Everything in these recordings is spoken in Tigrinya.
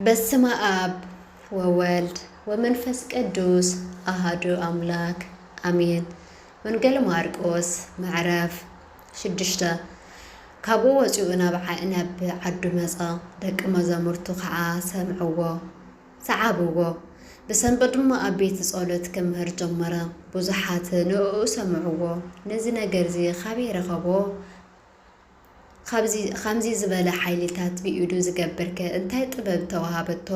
በስመ አብ ወወልድ ወመንፈስ ቅዱስ አሐዱ አምላክ አሜን። ወንጌል ማርቆስ ምዕራፍ 6 ካብኡ ወፂኡ ናብ ዓዱ መጻ ደቂ መዛሙርቱ ከዓ ሰምዕዎ ሰዓብዎ ብሰንበት ድማ ኣብ ቤት ጸሎት ክምህር ጀመረ። ብዙሓት ንዕኡ ሰምዕዎ ነዚ ነገር እዚ ካበይ ረኸቦ ከምዚ ዝበለ ሓይልታት ብኢዱ ዝገብርከ እንታይ ጥበብ ተዋሃበቶ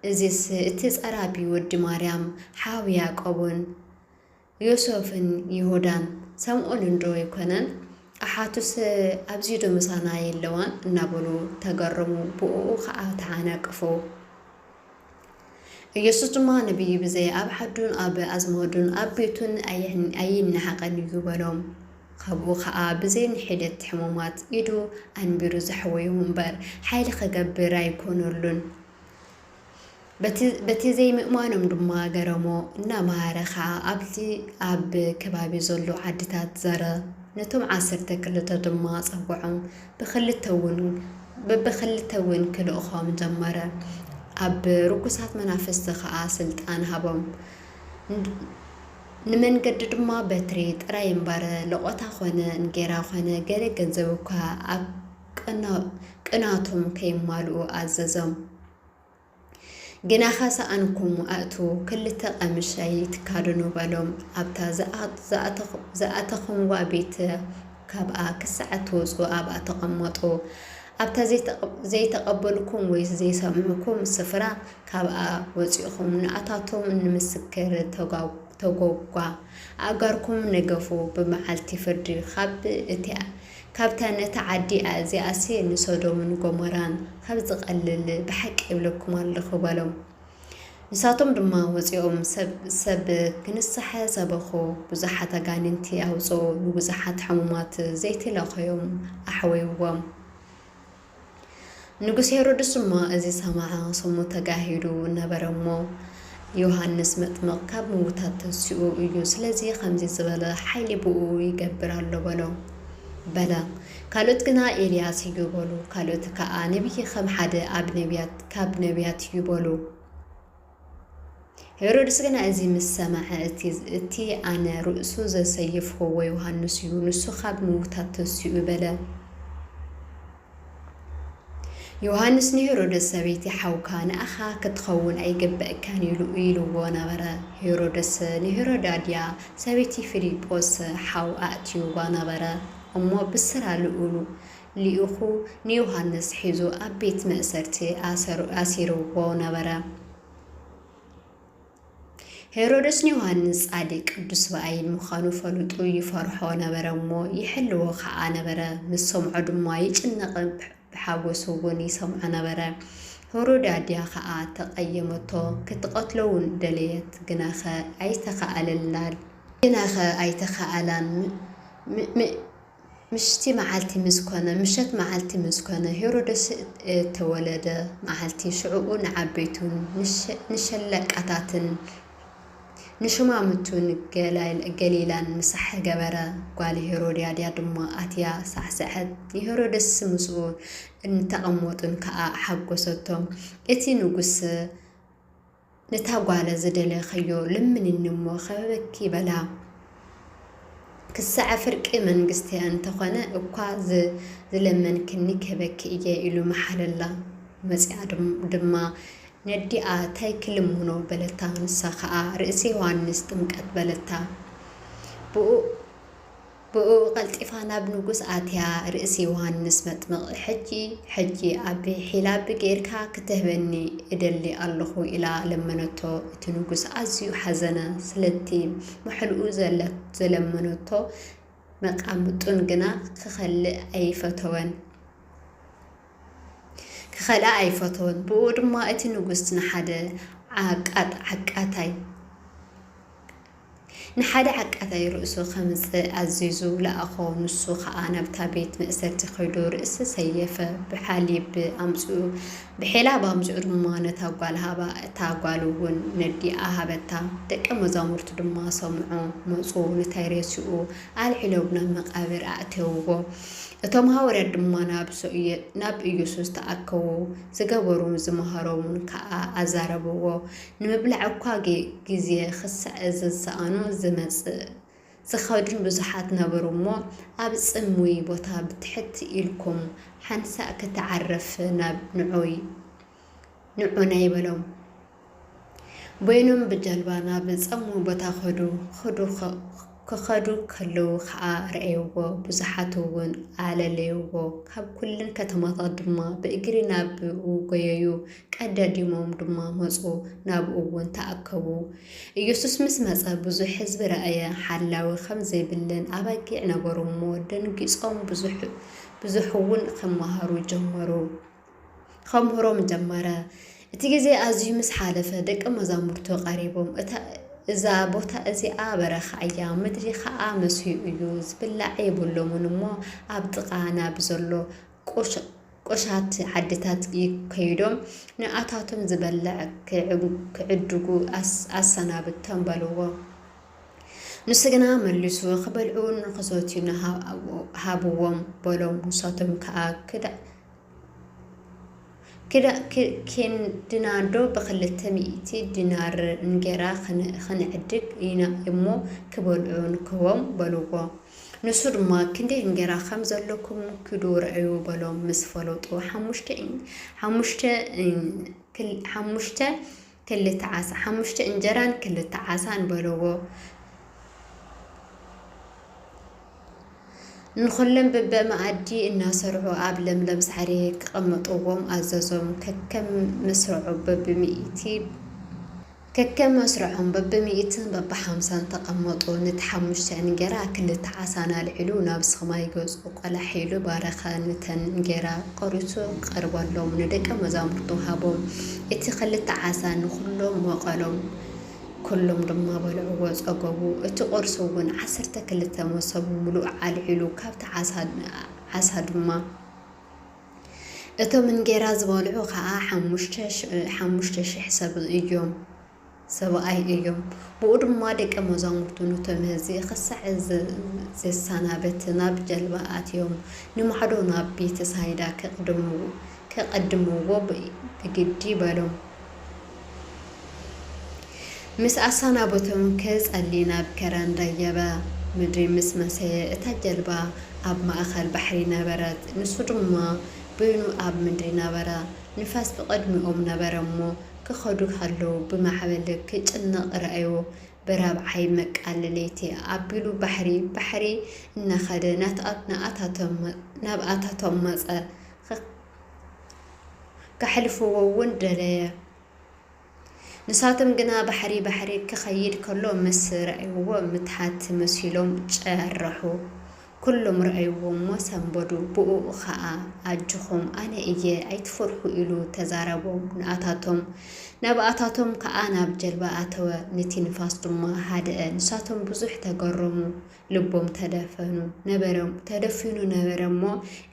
እዚስ እቲ ጸራቢ ወዲ ማርያም ሓዊ ያዕቆብን ዮሴፍን ይሁዳን ሰምዖን እንዶ ይኮነን ኣሓቱስ ኣብዚ ዶ ምሳና የለዋን እናበሉ ተገረሙ። ብኡ ከዓ ተዓነቅፉ። ኢየሱስ ድማ ነቢይ ብዘይ ኣብ ሓዱን ኣብ ኣዝማዱን ኣብ ቤቱን ኣይነሓቐን እዩ በሎም። ካብኡ ከዓ ብዘይ ንሒደት ሕሙማት ኢዱ ኣንቢሩ ዘሕወዩ እምበር ሓይሊ ክገብር ኣይኮነሉን። በቲ ዘይምእማኖም ድማ ገረሞ እናማሃረ ከዓ ኣብ ከባቢ ዘሎ ዓድታት ዘረ ነቶም 12 ድማ ፀውዖም በብክልተ እውን ክልእኾም ጀመረ። ኣብ ርኩሳት መናፍስቲ ከዓ ስልጣን ሃቦም። ንመንገዲ ድማ በትሪ ጥራይ እምበር ለቆታ ኾነ እንጌራ ኾነ ገለ ገንዘብ እኳ ኣብ ቅናቶም ከይማልኡ ኣዘዞም። ግና ኸሰኣንኩም ኣእቱ 2 ቀምሽ ኣይትካድኑ በሎም። ኣብታ ዝኣተኹምዋ ቤት ካብኣ ክሳዕ ትወፁ ኣብኣ ተቐመጡ። ኣብታ ዘይተቐበልኩም ወይ ዘይሰምዑኩም ስፍራ ካብኣ ወፂኹም ንኣታቶም ንምስክር ተጓጓ ኣጋርኩም ነገፉ። ብመዓልቲ ፍርዲ ካብታ ነታ ዓዲ እዚኣሲ ንሶዶምን ጎሞራን ካብ ዝቐልል ብሓቂ ይብለኩም ኣለኹ በሎም። ንሳቶም ድማ ወፂኦም ሰብ ክንስሐ ሰበኹ። ብዙሓት ኣጋንንቲ ኣውፅኡ። ንብዙሓት ሕሙማት ዘይተለኸዮም ኣሕወይዎም። ንጉስ ሄሮድስ ድማ እዚ ሰማዓ ሰሙ ተጋሂዱ ነበረ እሞ ዮሃንስ መጥምቕ ካብ ምውታት ተንሲኡ እዩ። ስለዚ ከምዚ ዝበለ ሓይሊ ብኡ ይገብር ኣሎ በለ። ካልኦት ግና ኤልያስ እዩ በሉ። ካልኦት ከዓ ነቢይ ከም ሓደ ካብ ነቢያት እዩ በሉ። ሄሮድስ ግና እዚ ምስ ሰማዐ እቲ ኣነ ርእሱ ዘሰይፍዎ ዮሃንስ እዩ ንሱ ካብ ምውታት ተንሲኡ በለ። ዮሃንስ ንሄሮድስ ሰበይቲ ሓውካ ንኣኻ ክትኸውን ኣይግበአካን ኢልዎ ነበረ። ሄሮድስ ንሄሮዳድያ ሰበይቲ ፊልጶስ ሓው ኣእትይዋ ነበረ እሞ ብስራ ልኢኹ ንዮሃንስ ሒዙ ኣብ ቤት መእሰርቲ ኣሲርዎ ነበረ። ሄሮድስ ንዮሃንስ ጻድቅ ቅዱስ በኣይን ምዃኑ ፈልጡ ይፈርሖ ነበረ እሞ ይሕልዎ ከዓ ነበረ። ምስ ሰምዖ ድማ ይጭነቕ ብሓጎሱ እውን ይሰምዖ ነበረ። ሄሮዳድያ ከዓ ተቐየመቶ ክትቀትለውን ደለየት ግናኸ ኣይተኸኣላን። ምሸት መዓልቲ ምስኮነ ሄሮድስ ተወለደ መዓልቲ ሽዑኡ ንዓበይቱን ንሸለቃታትን ንሽማምቱን ገሊላን ምሳሕ ገበረ። ጓል ሄሮድያድያ ድማ ኣትያ ሳዕስዐት። ንሄሮድስ ምስኡ እንተቐመጡን ከዓ ሓጎሰቶም። እቲ ንጉስ ነታ ጓለ ዝደለኸዮ ልምንኒ እሞ ከበበኪ በላ። ክሳዕ ፍርቂ መንግስቲ እንተኾነ እኳ ዝለመንክኒ ከበኪ እየ ኢሉ መሓለላ። መፂኣ ድማ ነዲኣ ታይ ክልምኖ በለታ። ንሳ ከዓ ርእሲ ዮሃንስ ጥምቀት በለታ። ብኡ ቀልጢፋ ናብ ንጉስ ኣትያ ርእሲ ዮሃንስ መጥምቕ ሕጂ ኣብ ሒላብ ጌርካ ክትህበኒ እደሊ ኣለኹ ኢላ ለመነቶ። እቲ ንጉስ ኣዝዩ ሓዘነ። ስለቲ ምሕልኡ ዘለመነቶ መቃምጡን ግና ክኸልእ ኣይፈተወን። ብኡ ድማ እቲ ንጉስ ንሓደ ዓቃታይ ርእሱ ከምፅእ ኣዚዙ ለኣኾ። ንሱ ከዓ ናብታ ቤት መእሰርቲ ኸይዱ ርእሲ ሰየፈ። ብሒላብ ኣምፅኡ ድማ ነታ ጓል ሃባ። እታ ጓል እውን ነዲኣ ሃበታ። ደቀ መዛሙርቱ ድማ ሰምዖ መፁ። ንታይ ረሲኡ ኣልዒሎም ናብ መቃብር ኣእተውዎ። እቶም ሐዋርያት ድማ ናብ ኢየሱስ ተኣከቡ ዝገበሩ ዝመሃሮምን ከዓ ኣዛረብዎ ንምብላዕ እኳ ግዜ ክሳዕ ዝሰኣኑ ዝመጽእ ዝኸዱን ብዙሓት ነበሩ እሞ ኣብ ጽምዊ ቦታ ብትሕቲ ኢልኩም ሓንሳእ ክትዓርፍ ናብ ንዑና ይበሎም በይኖም ብጀልባ ናብ ጽምዊ ቦታ ክኸዱ ከለዉ ከዓ ረአይዎ ብዙሓት እውን ኣለለይዎ ካብ ኩልን ከተማታት ድማ ብእግሪ ናብኡ ጎየዩ ቀዳዲሞም ድማ መፁ ናብኡ እውን ተኣከቡ ኢየሱስ ምስ መፀ ብዙሕ ህዝቢ ረአየ ሓላዊ ከም ዘይብልን ኣባጊዕ ነበሩ እሞ ደንጊፆም ብዙሕ እውን ከምህሮም ጀመረ እቲ ግዜ ኣዝዩ ምስ ሓለፈ ደቀ መዛሙርቱ ቀሪቦም እዛ ቦታ እዚኣ በረኻ እያ ምድሪ ከዓ መስዩ እዩ ዝብላዕ የብሎምን እሞ ኣብ ጥቓ ናብ ዘሎ ቆሻት ዓድታት ይከይዶም ንኣታቶም ዝበልዕ ክዕድጉ ኣሰናብቶም በልዎ ንሱ ግና መሊሱ ክበልዑን ክሰትዩን ሃብዎም በሎም ንሳቶም ከዓ ኬንድናዶ ብ200 ዲናር እንጌራ ክንዕድግ ኢና እሞ ክበልዑ ንክቦም በልዎ ንሱ ድማ ክንደይ እንጌራ ከም ዘለኩም ክዱ ረአዩ በሎም ምስ ፈለጡ 5 እንጀራን 2 ዓሳን በልዎ ንኹሎም በበመኣዲ እናሰርዑ ኣብ ለምለም ሳዕሪ ክቐመጥዎም ኣዘዞም ከከም መስርዖም በብ100 በብ50 ተቐመጡ ነቲ 5 እንጌራ 2 ዓሳን ኣልዒሉ ናብ ሰማይ ገጹ ቆላሒሉ ባረኸ ነተን እንጌራ ቆሪሱ ቀርበሎም ንደቀ መዛሙርቱ ሃቦም እቲ 2 ዓሳን ንኹሎም ወቐሎም ኩሎም ድማ በልዕዎ ፀገቡ እቲ ቁርሲ እውን 12 መሶብ ሙሉእ ኣልዒሉ ካብቲ ዓሳ ድማ እቶም እንጌራ ዝበልዑ ከዓ 5,000 ሰብኣይ እዮም ብኡ ድማ ደቀ መዛሙርቱ ነቶም ህዝቢ ክሳዕ ዘሰናበት ናብ ጀልባ ኣትዮም ንማዕዶ ናብ ቤተ ሳይዳ ከቀድምዎ ብግዲ በሎም ምስ ኣሰናበቶም ከጸሊ ናብ ከረንዳ የባ ምድሪ ምስ መሰየ እታ ጀልባ ኣብ ማእኸል ባሕሪ ነበረት ንሱ ድማ በይኑ ኣብ ምድሪ ነበረ ንፋስ ብቐድሚኦም ነበረ እሞ ክኸዱ ከለዉ ብማዕበል ክጭነቕ ረአዩ ብራብዓይ መቃለለይቲ ኣቢሉ ባሕሪ እናኸደ ናብ ኣታቶም መፀ ከሕልፍዎ እውን ደለየ ንሳቶም ግና ባሕሪ ክኸይድ ከሎ ምስ ረአይዎ ምትሓት መሲሎም ጨረሑ ኩሎም ረአይዎ ሰንበዱ ብኡ ከዓ ኣጅኹም ኣነ እየ ኣይትፈርሑ ኢሉ ተዛረቦም ናብኣታቶም ከዓ ናብ ጀልባ ኣተወ ነቲ ንፋስ ድማ ሃደአ ንሳቶም ብዙሕ ተገረሙ ልቦም ተደፊኑ ነበረ እሞ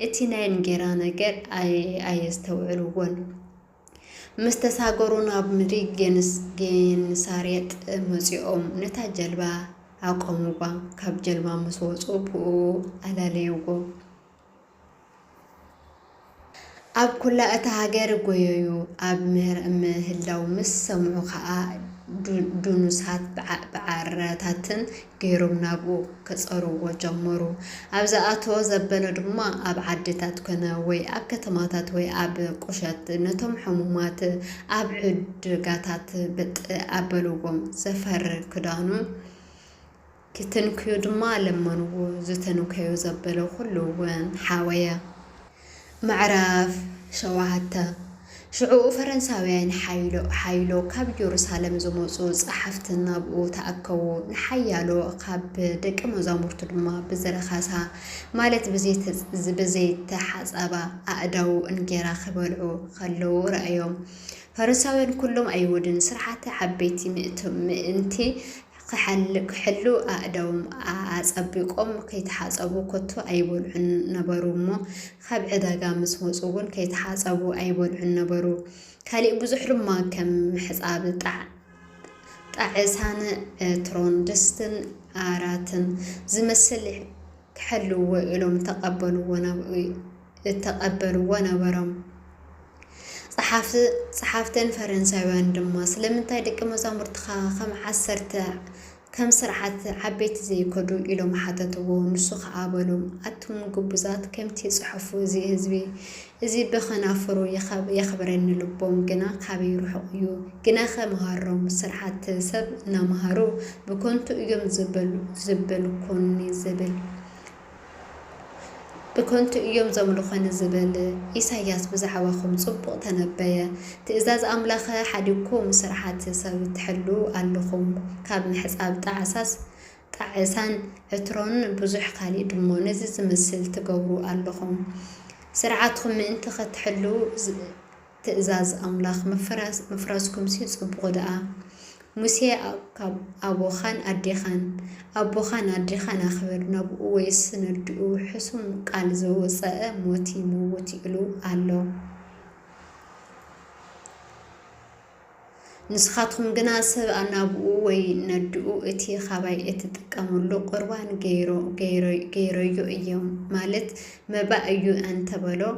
እቲ ናይ እንጌራ ነገር ኣየስተውዕልዎን ምስ ተሳገሩ ናብ ምድሪ ጌንሳሬጥ መጺኦም ነታ ጀልባ ኣቆምዋ ካብ ጀልባ ምስ ወፁ ብኡ ኣለለይዎ ኣብ ኩላ እታ ሃገር ጎየዩ ኣብ ምህላው ምስ ሰምዑ ከዓ ዱኑሳት ብዓረታትን ገይሮም ናብኡ ከጸርዎ ጀመሩ ኣብዛ ኣተወ ዘበለ ድማ ኣብ ዓድታት ኮነ ወይ ኣብ ከተማታት ወይ ኣብ ቁሸት ነቶም ሕሙማት ኣብ ዕድጋታት ብጥ ኣበልዎም ዘፈር ክዳኑ ክትንክዩ ድማ ለመንዎ ዝተንከዩ ዘበለ ኩሉ እውን ሓወየ ምዕራፍ 7 ሽዑ ፈረንሳውያን ሓይሎ ካብ ኢየሩሳሌም ዝመፁ ጸሓፍትን ናብኡ ተኣከቡ ንሓያሎ ካብ ደቀ መዛሙርቱ ድማ ብዝረኻሳ ማለት ብዘይተሓፀባ ኣእዳው እንጌራ ክበልዑ ከለዉ ረአዮም ፈረንሳውያን ኩሎም ኣይሁድን ስርዓተ ዓበይቲ ምእንቲ ክሕሉ ኣእዳዎም ኣጸቢቆም ከይተሓፀቡ ከቶ ኣይበልዑን ነበሩ እሞ ካብ ዕዳጋ ምስ መፁ እውን ከይተሓፀቡ ኣይበልዑን ነበሩ ካሊእ ብዙሕ ድማ ከም ሕፃብ ጣዕሳን ትሮን ድስትን ኣራትን ዝመስል تحلوا إلهم تقبلوا ونبرم صحافتن فرنساوያን ድማ ስለምንታይ ደቂ መዛሙርትኻ ከም ስርዓት ዓበይቲ ዘይከዱ ኢሎም ሓተትዎ ንሱ ከዓበሎም ኣቱም ግቡዛት ከምቲ ጽሑፉ እዚ በኸናፍሩ የኽብረኒ ልቦም ግና ካበይ ርሑቕ እዩ ግና ከመሃሮም ስርዓት ሰብ ናመሃሩ ብኮንቱ እዮም ዝበልኩኒ ዝብል بكنت يوم زملخن زبل إسحاق بزعواهم صبق تنبيه تإزاز أملاخ حديكم سرحات سب تحلو اللخم كاب محساب تعسان عطرون بزح قالي دمو نزز مسل تقورو اللخم سرعاتكم من انت تحلو تإزاز أملاخ مفراسكم سيد صبق دعا موسى أبو خان أديخان أخبر نبؤ ويسندو حسم قال زوساء موتي إلو الله نسخاتهم جناسب أنا أبو ويندو إتي خباي إتتكاملو قربان غيرو يوم مالت ما بقى أنت بلو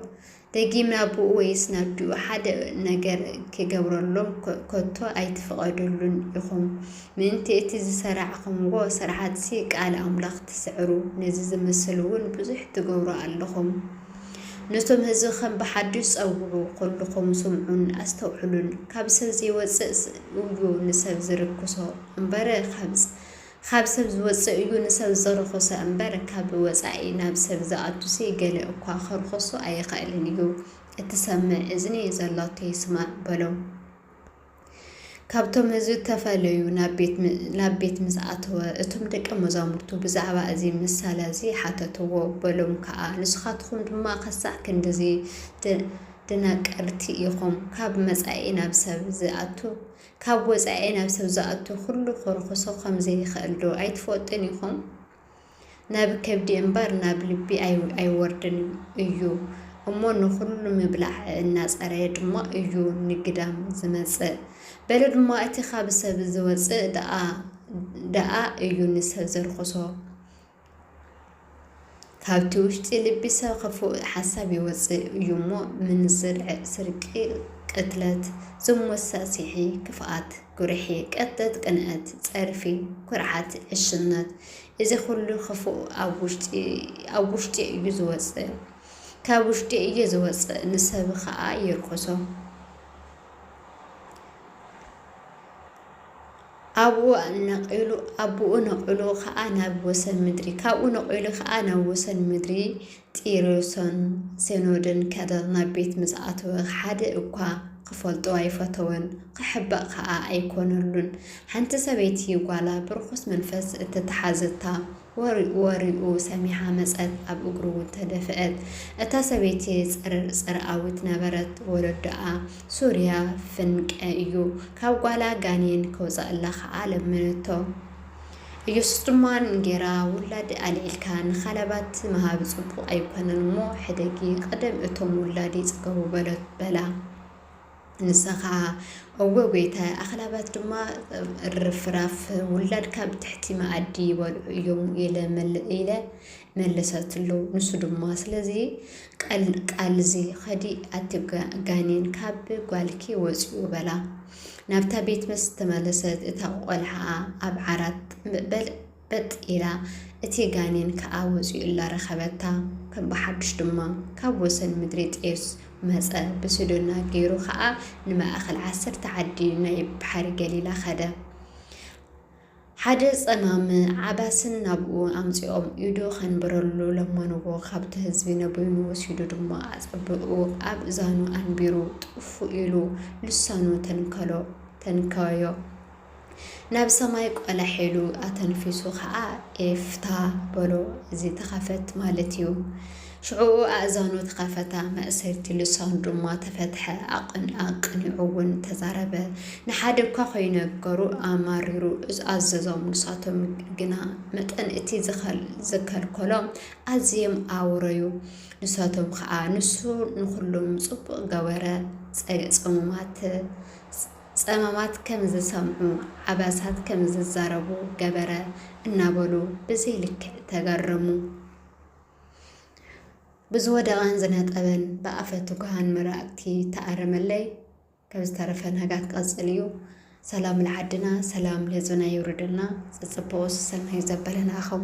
دقيم أبو ويس ندو حد نجر كجبرلهم كتو أي تفقدلون يخم من تأتي سرعكم وسرعات سيك على أملاخ تسعرو نزز مسلون بزح تجورا اللهم نتم هزخم بحدث أو كلكم سمعون أستوحلون كابسل زي وسس ويو نسب زركسو أمبارح خبز وسعيو نسب زرخص أمبارح كاب وسعي نبسب زعتوسي قال أكوا خرخصو أي قائلنيو اتسمع إذني زلاتي يسمع بلو كابتم هزو تفاليو نابيت مساعته اتم دك مزامرتو بزعبا أزي مسالة زي حتتو بلوم كا نسخاتكم دما قصع كندزي دناك ارتئيكم كاب مسعي نبسب زعتو كاب وسعي نبسب زعتو خلو خرخصو خمزي خلو أي تفوتنيكم ناب كبدي انبار ناب لبي أي وردن إيو أمون خلو مبلع الناس أريد ما إيو نقدام زمسة بلد ما اتخاب سب زوسة دعا إيو نسب زرخصو كابتوش تلبسه خفو حسابي وسع يومو من زرع سرقي قتلت زم وساسيحي كفات قرحي قتت قنات صرفي قرعات الشنات إذا خلو خفو أبوشتي يزوسع كابوشتي يزوسع نسب خاء يرخصو أبو نقلو خانا بوسن مدري كاو نقلو خانا بوسن مدري تيروسون سينودن كدرنا بيت مسعاتو حد اكوا قفلتو عيفتوان قحبا خاء ايكونلون حانت سبيتي وقالا برخص منفس تتحازتا ورئو سميحة مسأت أب أقرو تدفئت أتا سبيتي سرعاوت نبرت ولدعا سوريا فنك أيو كاوغالا غانين كوزا الله عالم منتو أيو ستمان نجيرا ولاد العلكان خلبات مهاب صبو أيقان المو حدقي قدم اتوم ولادي تقو بلد بلا نسخة أوويتا أخلابات دما الرفراف ولاد كاب تحتي ما عدي واليوم إلى ملسات له نسو دما سلزي قال زي خدي أتبقى غانين كاب قالكي وزيو بلا نابتا بيت مستملسات اتاقوالها أبعرات بط إلى اتي غانين كاوزيو إلا رخبتا كان بحدش دما كاب وسن مدريد إيس مسألة بسدونا غيرو خاء نما أخل 10 تعدي نايب بحر قليلا خدا حدث أمام عباسن نبقو أمزيوم يدو خنبرلو لما نبو خبت هزبي نبوينو وسيدو دما أصبقو أبزانو أنبيرو طفو إلو لسانو تنكايو ناب سمايك ولا حلو أتنفسو خاء إفتا بلو زي تخفت مالتيو شعو أعزانو تخافتا مأسرتي لسان دما تفتح أقن عون تزاربه نحادب كاخي نقرو أماريرو أززوم نساتم جنا متن اتي ذكر كلام أزيم أوريو نساتم خاء نسو نخلوم صب قوارا صمامات كمز سمعو عباسات كمز زاربو قبرا النابلو بزيلك تقرمو بزودغان زنطبن بأفت كهان مراكتي تأرملي كبزترف نهجات قصليو سلام لعدنا سلام لزنا يوردنا تصبوس سلام يزبلنا أخو